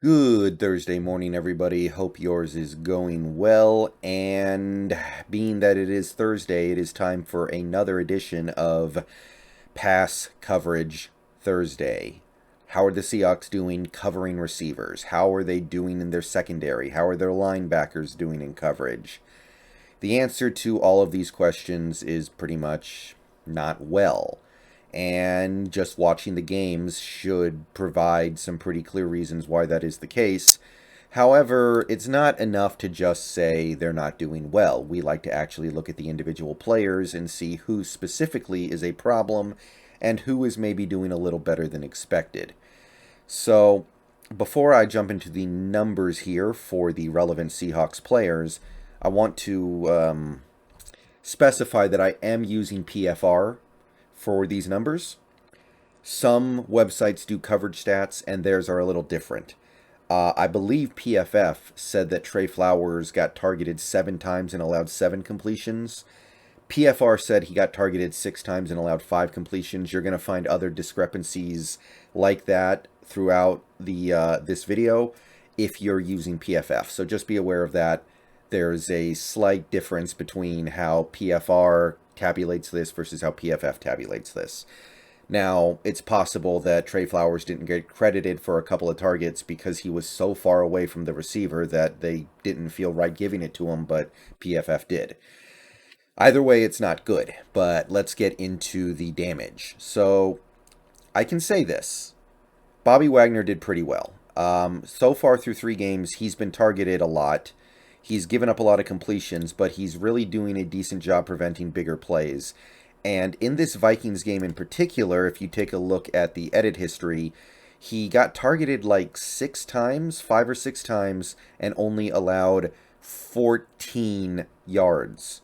Good Thursday morning, everybody. Hope yours is going well. And being that it is Thursday, it is time for another edition of Pass Coverage Thursday. How are the Seahawks doing covering receivers? How are they doing in their secondary? How are their linebackers doing in coverage? The answer to all of these questions is pretty much not well. And just watching the games should provide some pretty clear reasons why that is the case. However, it's not enough to just say they're not doing well. We like to actually look at the individual players and see who specifically is a problem and who is maybe doing a little better than expected. So, before I jump into the numbers here for the relevant Seahawks players, I want to specify that I am using PFR for these numbers. Some websites do coverage stats, and theirs are a little different. I believe PFF said that Trey Flowers got targeted 7 times and allowed 7 completions. PFR said he got targeted 6 times and allowed 5 completions. You're going to find other discrepancies like that throughout the this video if you're using PFF. So just be aware of that. There's a slight difference between how PFR tabulates this versus how PFF tabulates this. Now, it's possible that Trey Flowers didn't get credited for a couple of targets because he was so far away from the receiver that they didn't feel right giving it to him, but PFF did. Either way, it's not good, but let's get into the damage. So, I can say this. Bobby Wagner did pretty well. So far through 3 games, he's been targeted a lot. He's given up a lot of completions, but he's really doing a decent job preventing bigger plays. And in this Vikings game in particular, if you take a look at the edit history, he got targeted like 6 times, 5 or 6 times, and only allowed 14 yards.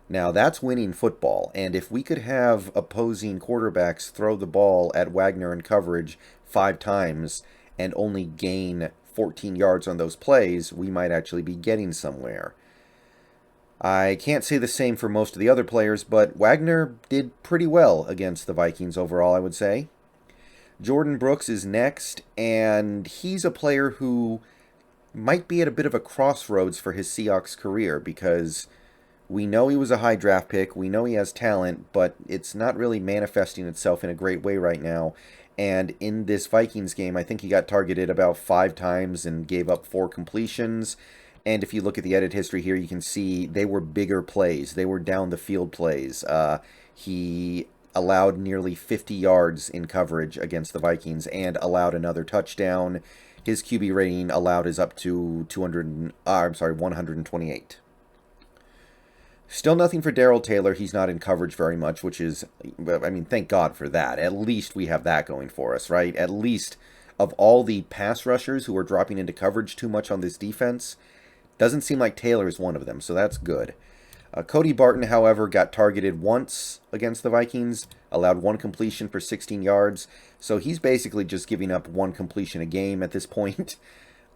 Now, that's winning football, and if we could have opposing quarterbacks throw the ball at Wagner in coverage 5 times and only gain 14 yards on those plays, we might actually be getting somewhere. I can't say the same for most of the other players, but Wagner did pretty well against the Vikings overall, I would say. Jordan Brooks is next, and he's a player who might be at a bit of a crossroads for his Seahawks career because we know he was a high draft pick, we know he has talent, but it's not really manifesting itself in a great way right now. And in this Vikings game, I think he got targeted about 5 times and gave up 4 completions. And if you look at the edit history here, you can see they were bigger plays. They were down the field plays. He allowed nearly 50 yards in coverage against the Vikings and allowed another touchdown. His QB rating allowed is up to 128. Still nothing for Darrell Taylor. He's not in coverage very much, which is, I mean, thank God for that. At least we have that going for us, right? At least of all the pass rushers who are dropping into coverage too much on this defense, doesn't seem like Taylor is one of them, so that's good. Cody Barton, however, got targeted once against the Vikings, allowed 1 completion for 16 yards, so he's basically just giving up 1 completion a game at this point.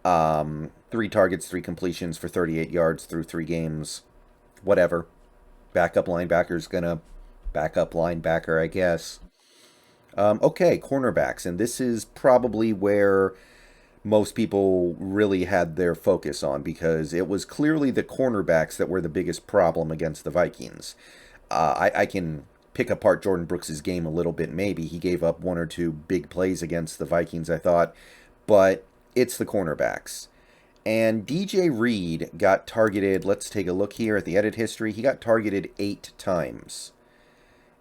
3 targets, 3 completions for 38 yards through 3 games. Whatever. Backup linebacker's gonna backup linebacker, I guess. Okay, cornerbacks, and this is probably where most people really had their focus on because it was clearly the cornerbacks that were the biggest problem against the Vikings. I can pick apart Jordan Brooks' game a little bit, maybe. He gave up 1 or 2 big plays against the Vikings, I thought, but it's the cornerbacks. And DJ Reed got targeted, let's take a look here at the edit history, he got targeted 8 times.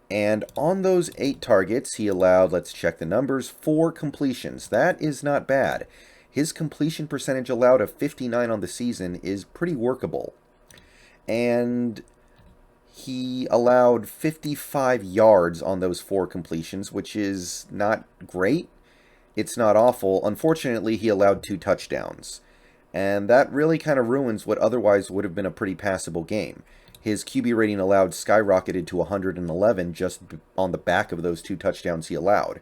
And on those 8 targets, he allowed, let's check the numbers, 4 completions. That is not bad. His completion percentage allowed of 59 on the season is pretty workable. And he allowed 55 yards on those 4 completions, which is not great. It's not awful. Unfortunately, he allowed 2 touchdowns. And that really kind of ruins what otherwise would have been a pretty passable game. His QB rating allowed skyrocketed to 111 just on the back of those 2 touchdowns he allowed.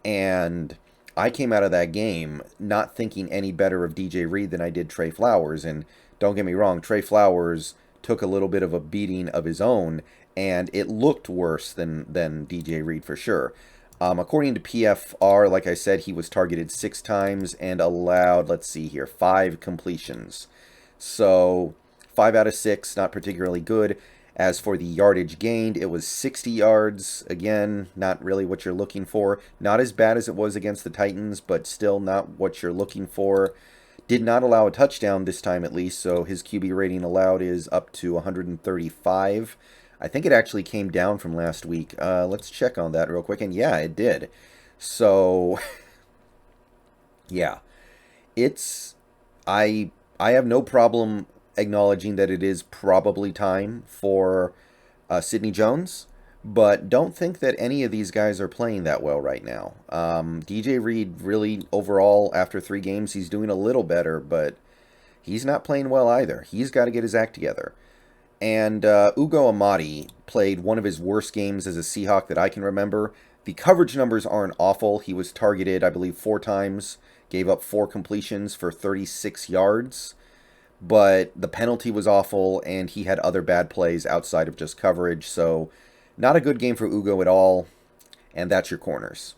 And I came out of that game not thinking any better of DJ Reed than I did Trey Flowers. And don't get me wrong, Trey Flowers took a little bit of a beating of his own, and it looked worse than DJ Reed for sure. According to PFR, like I said, he was targeted 6 times and allowed, let's see here, 5 completions. So 5 out of 6, not particularly good. As for the yardage gained, it was 60 yards. Again, not really what you're looking for. Not as bad as it was against the Titans, but still not what you're looking for. Did not allow a touchdown this time at least, so his QB rating allowed is up to 135. I think it actually came down from last week. Let's check on that real quick, and yeah, it did. So, yeah, it's I have no problem acknowledging that it is probably time for Sidney Jones, but don't think that any of these guys are playing that well right now. DJ Reed really overall after 3 games he's doing a little better, but he's not playing well either. He's got to get his act together. And Ugo Ahmadi played one of his worst games as a Seahawk that I can remember. The coverage numbers aren't awful. He was targeted, I believe, 4 times, gave up 4 completions for 36 yards. But the penalty was awful, and he had other bad plays outside of just coverage. So not a good game for Ugo at all. And that's your corners.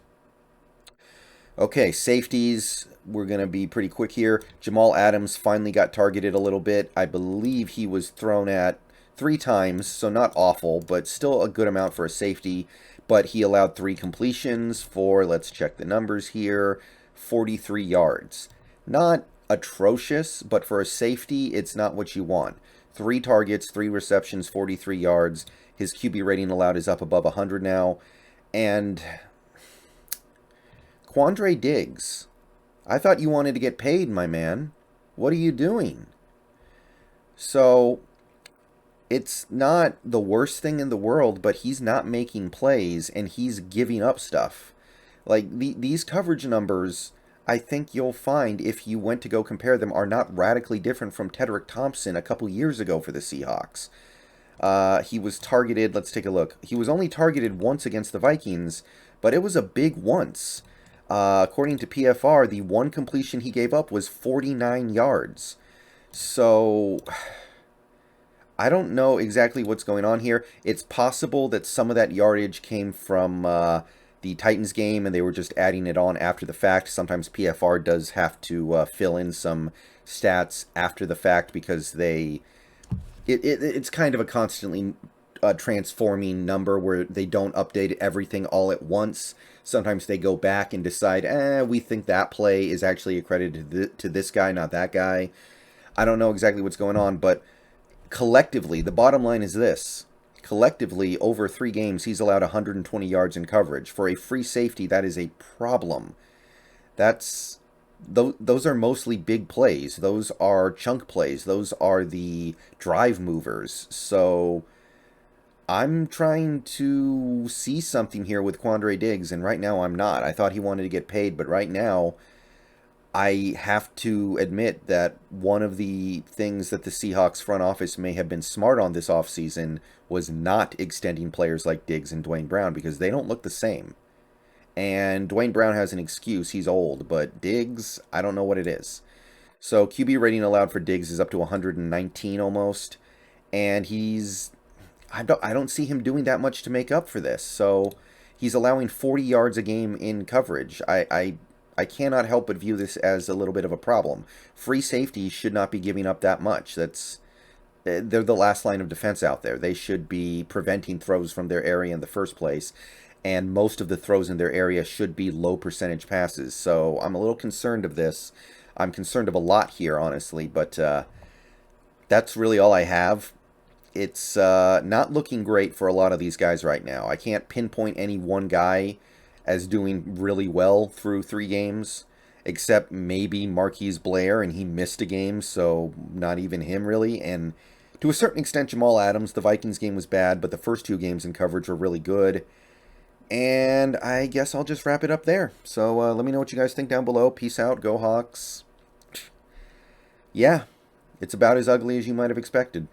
Okay, safeties. We're going to be pretty quick here. Jamal Adams finally got targeted a little bit. I believe he was thrown at 3 times, so not awful, but still a good amount for a safety. But he allowed 3 completions for, let's check the numbers here, 43 yards. Not atrocious, but for a safety, it's not what you want. 3 targets, 3 receptions, 43 yards. His QB rating allowed is up above 100 now. And Quandre Diggs, I thought you wanted to get paid, my man. What are you doing? So, it's not the worst thing in the world, but he's not making plays, and he's giving up stuff. Like, these coverage numbers, I think you'll find, if you went to go compare them, are not radically different from Tedrick Thompson a couple years ago for the Seahawks. He was targeted, let's take a look. He was only targeted once against the Vikings, but it was a big once. According to PFR, the 1 completion he gave up was 49 yards. So, I don't know exactly what's going on here. It's possible that some of that yardage came from the Titans game, and they were just adding it on after the fact. Sometimes PFR does have to fill in some stats after the fact because it's kind of a constantly transforming number where they don't update everything all at once. Sometimes they go back and decide, we think that play is actually accredited to this guy, not that guy. I don't know exactly what's going on, but collectively, the bottom line is this. Collectively, over 3 games, he's allowed 120 yards in coverage. For a free safety, that is a problem. Those are mostly big plays. Those are chunk plays. Those are the drive movers. So I'm trying to see something here with Quandre Diggs, and right now I'm not. I thought he wanted to get paid, but right now I have to admit that one of the things that the Seahawks front office may have been smart on this offseason was not extending players like Diggs and Dwayne Brown because they don't look the same. And Dwayne Brown has an excuse. He's old. But Diggs, I don't know what it is. So QB rating allowed for Diggs is up to 119 almost. And I don't see him doing that much to make up for this. So he's allowing 40 yards a game in coverage. I cannot help but view this as a little bit of a problem. Free safeties should not be giving up that much. They're the last line of defense out there. They should be preventing throws from their area in the first place, and most of the throws in their area should be low percentage passes. So I'm a little concerned of this. I'm concerned of a lot here, honestly, but that's really all I have. It's not looking great for a lot of these guys right now. I can't pinpoint any one guy as doing really well through 3 games, except maybe Marquise Blair, and he missed a game, so not even him really. And to a certain extent, Jamal Adams. The Vikings game was bad, but the first 2 games in coverage were really good. And I guess I'll just wrap it up there. So let me know what you guys think down below. Peace out. Go Hawks. Yeah, it's about as ugly as you might have expected.